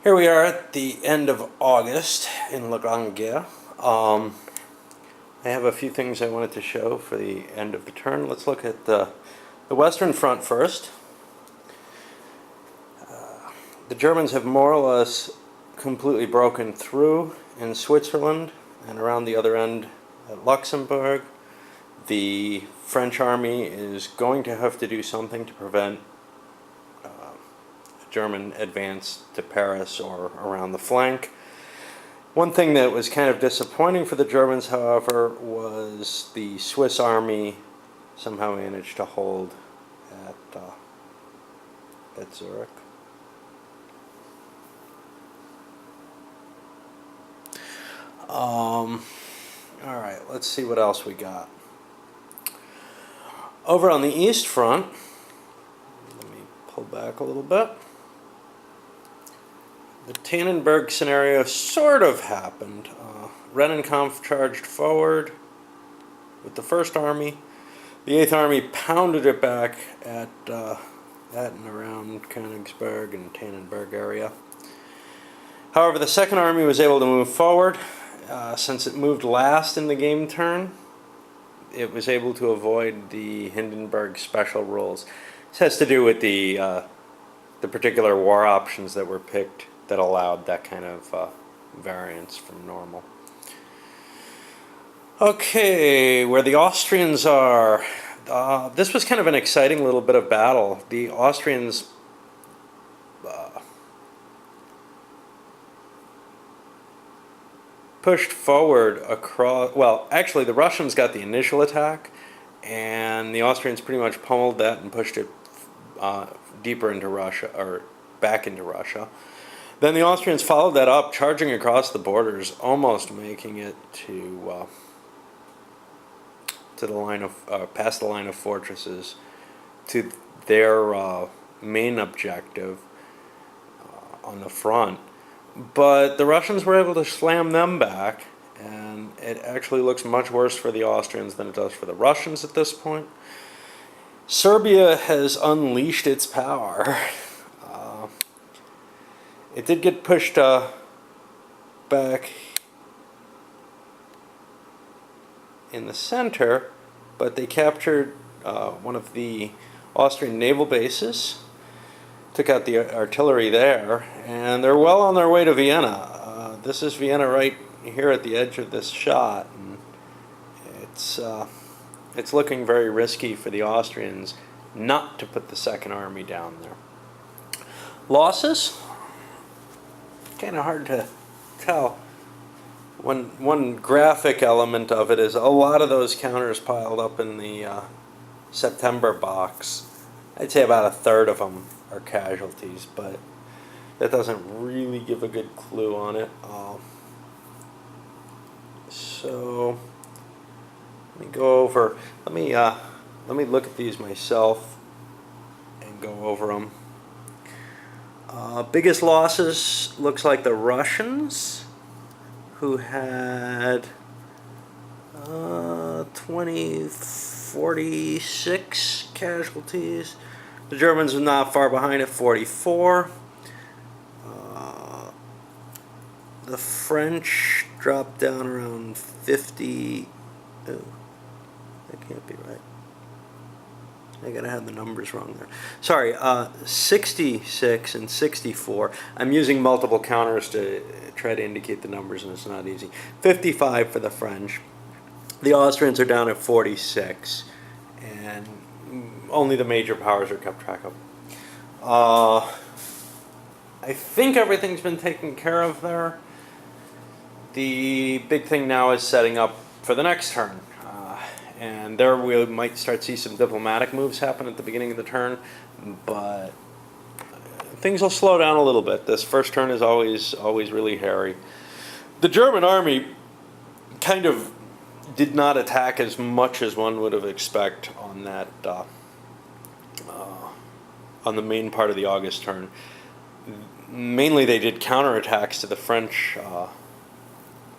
Here we are at the end of August in Lagrange. I have a few things I wanted to show for the end of the turn. Let's look at the Western Front first. The Germans have more or less completely broken through in Switzerland and around the other end at Luxembourg. The French army is going to have to do something to prevent German advance to Paris or around the flank. One thing that was kind of disappointing for the Germans, however, was the Swiss army somehow managed to hold at Zurich. Alright, let's see what else we got. Over on the East Front, let me pull back a little bit. The Tannenberg scenario sort of happened. Rennenkampf charged forward with the First Army. The Eighth Army pounded it back at and around Königsberg and Tannenberg area. However, the Second Army was able to move forward. Since it moved last in the game turn, it was able to avoid the Hindenburg special rules. This has to do with the particular war options that were picked that allowed that kind of variance from normal. Okay, where the Austrians are, this was kind of an exciting little bit of battle. The Austrians pushed forward across, well, actually the Russians got the initial attack, and the Austrians pretty much pummeled that and pushed it deeper into Russia, or back into Russia. Then the Austrians followed that up, charging across the borders, almost making it to the line of past the line of fortresses to their main objective on the front. But the Russians were able to slam them back, and it actually looks much worse for the Austrians than it does for the Russians at this point. Serbia has unleashed its power. It did get pushed back in the center, but they captured one of the Austrian naval bases, took out the artillery there, and they're well on their way to Vienna. This is Vienna right here at the edge of this shot, and it's looking very risky for the Austrians not to put the Second Army down there. Losses? Kind of hard to tell. One graphic element of it is a lot of those counters piled up in the September box. I'd say about a third of them are casualties, but that doesn't really give a good clue on it. So let me go over. Let me look at these myself and go over them. Biggest losses looks like the Russians, who had 46 casualties. The Germans are not far behind at 44. The French dropped down around 50. Oh, that can't be right. I gotta have the numbers wrong there. Sorry, 66 and 64. I'm using multiple counters to try to indicate the numbers, and it's not easy. 55 for the French. The Austrians are down at 46, and only the major powers are kept track of. I think everything's been taken care of there. The big thing now is setting up for the next turn. And there we might start to see some diplomatic moves happen at the beginning of the turn, but things will slow down a little bit. This first turn is always really hairy. The German army kind of did not attack as much as one would have expected on that on the main part of the August turn. Mainly they did counterattacks to the French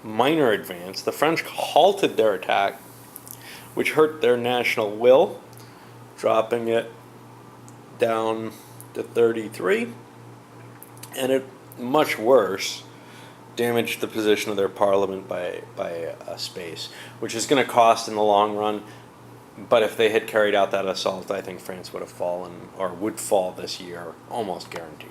minor advance. The French halted their attack, which hurt their national will, dropping it down to 33. And it much worse, damaged the position of their parliament by a space, which is going to cost in the long run. But if they had carried out that assault, I think France would have fallen, or would fall this year, almost guaranteed.